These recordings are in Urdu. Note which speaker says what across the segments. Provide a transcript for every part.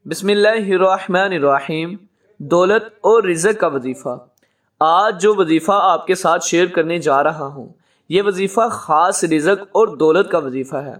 Speaker 1: بسم اللہ الرحمن الرحیم۔ دولت اور رزق کا وظیفہ۔ آج جو وظیفہ آپ کے ساتھ شیئر کرنے جا رہا ہوں، یہ وظیفہ خاص رزق اور دولت کا وظیفہ ہے۔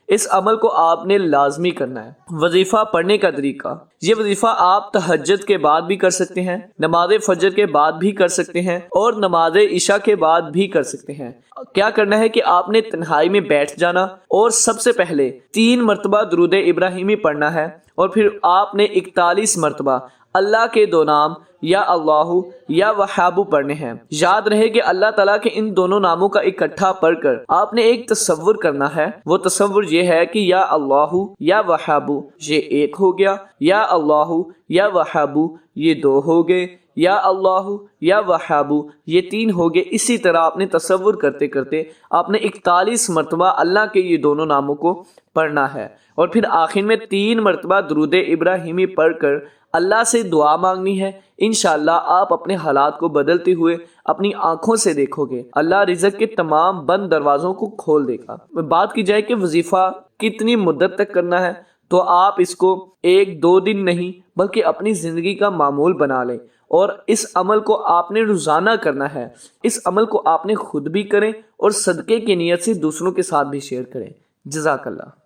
Speaker 1: اس عمل کو آپ نے لازمی کرنا ہے۔ وظیفہ پڑھنے کا طریقہ۔ یہ وظیفہ آپ تہجد کے بعد بھی کر سکتے ہیں، نماز فجر کے بعد بھی کر سکتے ہیں اور نماز عشاء کے بعد بھی کر سکتے ہیں۔ کیا کرنا ہے کہ آپ نے تنہائی میں بیٹھ جانا اور سب سے پہلے 3 مرتبہ درود ابراہیمی پڑھنا ہے، اور پھر آپ نے 41 مرتبہ اللہ کے 2 نام یا اللہ یا وہاب پڑھنے ہیں۔ یاد رہے کہ اللہ تعالیٰ کے ان دونوں ناموں کا اکٹھا پڑھ کر آپ نے ایک تصور کرنا ہے۔ وہ تصور یہ ہے کہ یا اللہ یا وہاب یہ 1 ہو گیا، یا اللہ یا وہاب یہ 2 ہو گئے، یا اللہ یا وہاب یہ 3 ہو گئے۔ اسی طرح آپ نے تصور کرتے کرتے آپ نے 41 مرتبہ اللہ کے یہ دونوں ناموں کو پڑھنا ہے، اور پھر آخر میں 3 مرتبہ درود ابراہیمی پڑھ کر اللہ سے دعا مانگنی ہے۔ انشاءاللہ آپ اپنے حالات کو بدلتے ہوئے اپنی آنکھوں سے دیکھو گے۔ اللہ رزق کے تمام بند دروازوں کو کھول دے گا۔ بات کی جائے کہ وظیفہ کتنی مدت تک کرنا ہے، تو آپ اس کو 1-2 دن نہیں بلکہ اپنی زندگی کا معمول بنا لیں، اور اس عمل کو آپ نے روزانہ کرنا ہے۔ اس عمل کو آپ نے خود بھی کریں اور صدقے کی نیت سے دوسروں کے ساتھ بھی شیئر کریں۔ جزاک اللہ۔